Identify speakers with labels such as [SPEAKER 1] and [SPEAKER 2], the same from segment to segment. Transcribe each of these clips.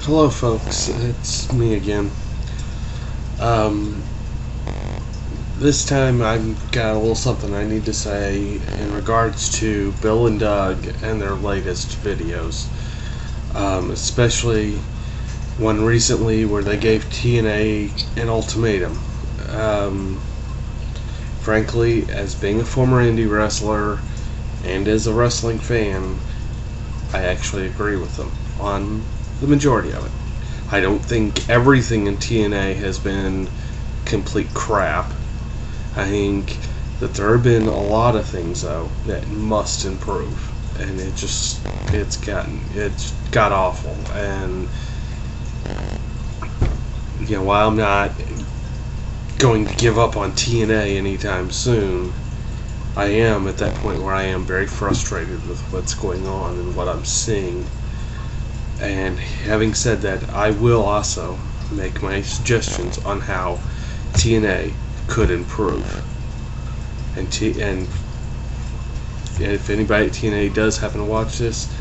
[SPEAKER 1] Hello folks, it's me again. Um, this time I've got a little something I need to say in regards to Bill and Doug and their latest videos. Especially one recently where they gave TNA an ultimatum. Frankly, as being a former indie wrestler and as a wrestling fan, I actually agree with them on the majority of it. I don't think everything in TNA has been complete crap. I think that there have been a lot of things though that must improve, and it's got awful. And while I'm not going to give up on TNA anytime soon, I am at that point where I am very frustrated with what's going on and what I'm seeing. And having said that, I will also make my suggestions on how TNA could improve. And if anybody at TNA does happen to watch this,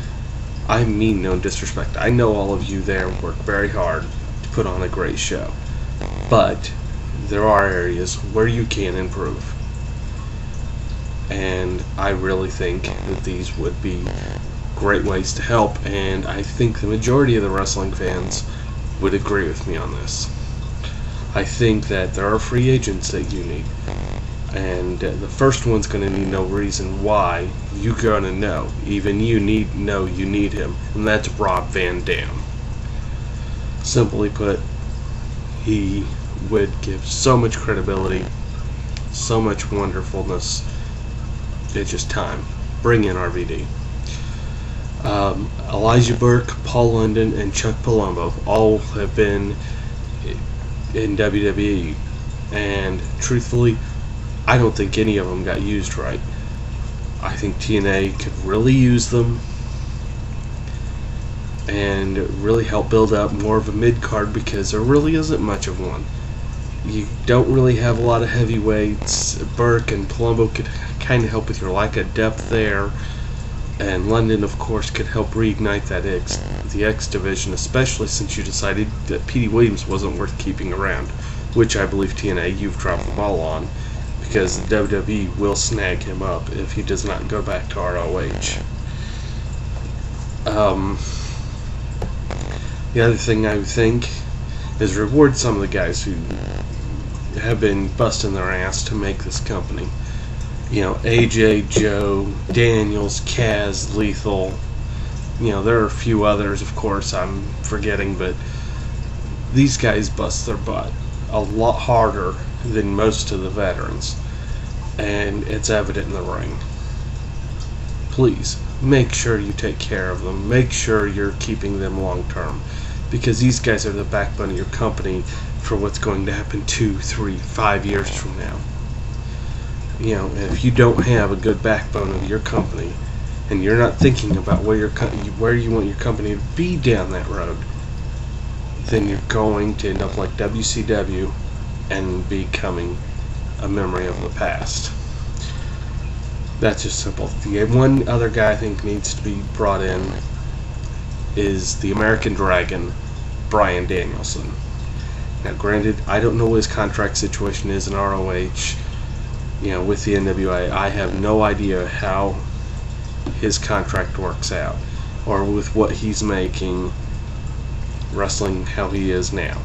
[SPEAKER 1] I mean no disrespect. I know all of you there work very hard to put on a great show. But there are areas where you can improve. And I really think that these would be great ways to help, and I think the majority of the wrestling fans would agree with me on this. I think that there are free agents that you need, and the first one's going to need no reason why. You're going to know, even you need him, and that's Rob Van Dam. Simply put, he would give so much credibility, so much wonderfulness. It's just time. Bring in RVD. Elijah Burke, Paul London, and Chuck Palumbo all have been in WWE, and truthfully, I don't think any of them got used right. I think TNA could really use them and really help build up more of a mid-card, because there really isn't much of one. You don't really have a lot of heavyweights. Burke and Palumbo could kind of help with your lack of depth there. And London, of course, could help reignite the X division, especially since you decided that Petey Williams wasn't worth keeping around, which I believe TNA, you've dropped the ball on, because the WWE will snag him up if he does not go back to ROH. The other thing I would think is reward some of the guys who have been busting their ass to make this company. AJ, Joe, Daniels, Kaz, Lethal. There are a few others, of course, I'm forgetting, but these guys bust their butt a lot harder than most of the veterans, and it's evident in the ring. Please, make sure you take care of them. Make sure you're keeping them long term, because these guys are the backbone of your company for what's going to happen 2, 3, 5 years from now. If you don't have a good backbone of your company, and you're not thinking about where you want your company to be down that road, then you're going to end up like WCW and becoming a memory of the past. That's just simple. The one other guy I think needs to be brought in is the American Dragon, Bryan Danielson. Now, granted, I don't know what his contract situation is in ROH. With the NWA, I have no idea how his contract works out, or with what he's making wrestling how he is now.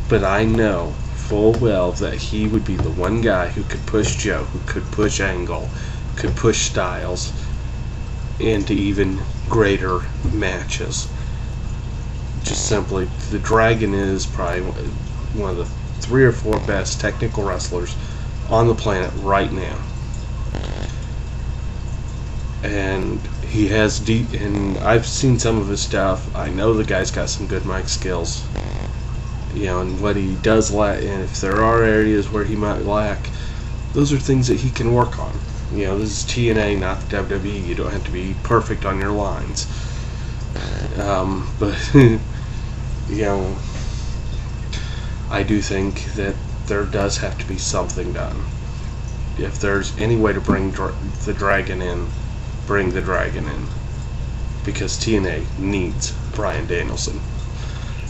[SPEAKER 1] But I know full well that he would be the one guy who could push Joe, who could push Angle, could push Styles into even greater matches. Just simply, the Dragon is probably one of the 3 or 4 best technical wrestlers on the planet right now, and he has deep, and I've seen some of his stuff. I know the guy's got some good mic skills, and what he does lack, and if there are areas where he might lack, those are things that he can work on. This is TNA, not the WWE. You don't have to be perfect on your lines, but I do think that there does have to be something done. If there's any way to bring the Dragon in, bring the Dragon in. because TNA needs Bryan Danielson.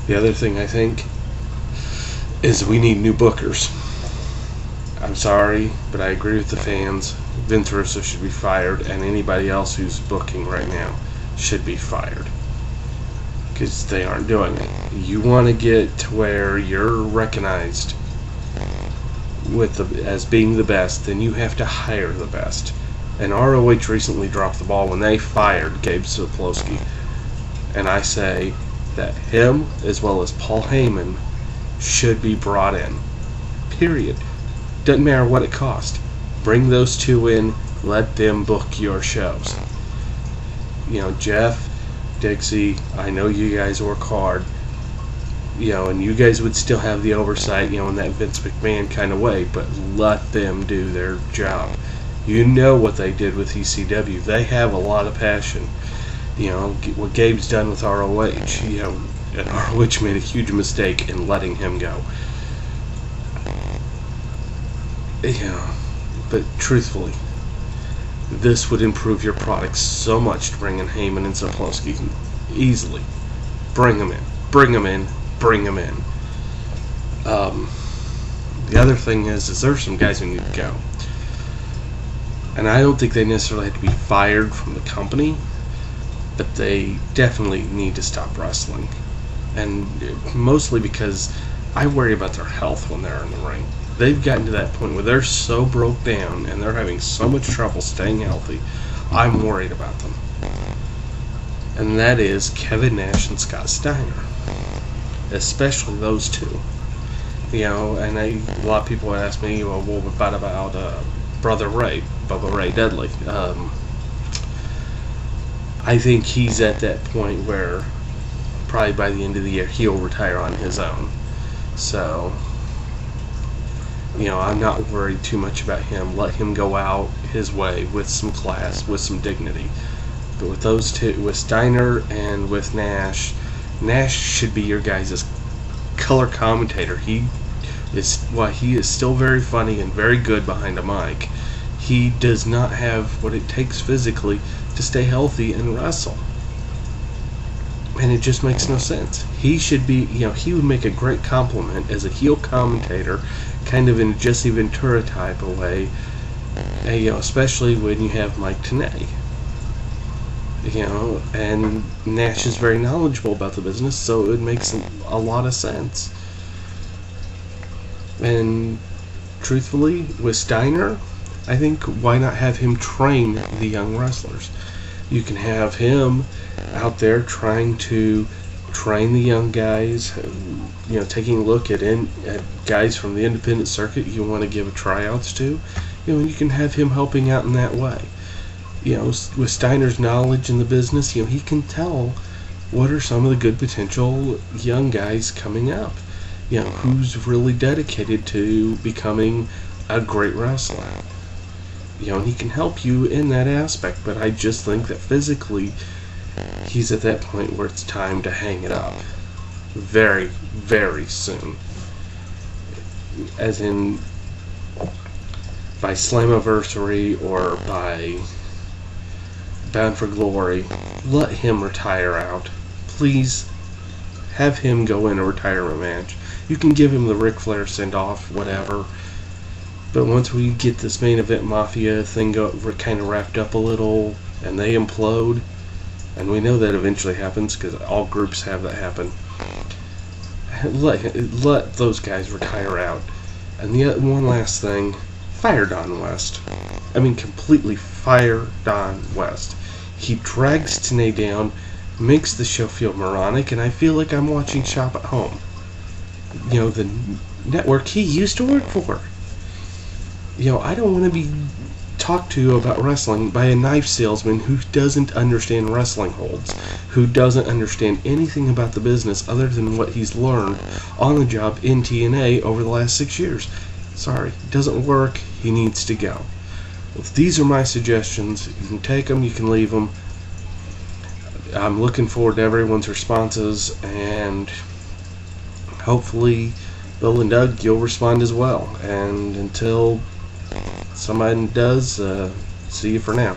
[SPEAKER 1] The other thing I think is we need new bookers. I'm sorry, but I agree with the fans. Vince Russo should be fired, and anybody else who's booking right now should be fired, because they aren't doing it. You want to get to where you're recognized as being the best, then you have to hire the best. And ROH recently dropped the ball when they fired Gabe Sapolsky. And I say that him, as well as Paul Heyman, should be brought in. Period. Doesn't matter what it costs. Bring those two in. Let them book your shows. Jeff, Dixie, I know you guys work hard. And you guys would still have the oversight, in that Vince McMahon kind of way, but let them do their job. You know what they did with ECW. They have a lot of passion. What Gabe's done with ROH, and ROH made a huge mistake in letting him go. But truthfully, this would improve your product so much to bring in Heyman and Sapolsky easily. Bring them in. Bring them in. Bring them in. The other thing is there's some guys who need to go. And I don't think they necessarily have to be fired from the company, but they definitely need to stop wrestling. And mostly because I worry about their health when they're in the ring. They've gotten to that point where they're so broke down and they're having so much trouble staying healthy. I'm worried about them. And that is Kevin Nash and Scott Steiner. Especially those two. And a lot of people would ask me, well, what about Brother Ray, Bubba Ray Dudley? I think he's at that point where probably by the end of the year he'll retire on his own. So, I'm not worried too much about him. Let him go out his way with some class, with some dignity. But with those two, with Steiner and with Nash should be your guys' color commentator. He is still very funny and very good behind a mic. He does not have what it takes physically to stay healthy and wrestle. And it just makes no sense. He should be, he would make a great compliment as a heel commentator, kind of in a Jesse Ventura type of way, especially when you have Mike Tenay. And Nash is very knowledgeable about the business, so it makes a lot of sense. And truthfully, with Steiner, I think why not have him train the young wrestlers? You can have him out there trying to train the young guys, taking a look at guys from the independent circuit you want to give tryouts to, and you can have him helping out in that way. With Steiner's knowledge in the business, he can tell what are some of the good potential young guys coming up. Who's really dedicated to becoming a great wrestler. And he can help you in that aspect, but I just think that physically he's at that point where it's time to hang it up. Very, very soon. As in, by Slammiversary or by Bound for Glory, let him retire out. Please have him go in a retirement match. You can give him the Ric Flair send-off, whatever. But once we get this main event Mafia thing kind of wrapped up a little, and they implode, and we know that eventually happens because all groups have that happen, let those guys retire out. And the one last thing, fire Don West. I mean, completely fire Don West. He drags Tenay down, makes the show feel moronic, and I feel like I'm watching Shop at Home. The network he used to work for. I don't want to be talked to about wrestling by a knife salesman who doesn't understand wrestling holds, who doesn't understand anything about the business other than what he's learned on the job in TNA over the last 6 years. Sorry, it doesn't work. He needs to go. These are my suggestions. You can take them, you can leave them. I'm looking forward to everyone's responses, and hopefully Bill and Doug, you'll respond as well. And until somebody does, see you for now.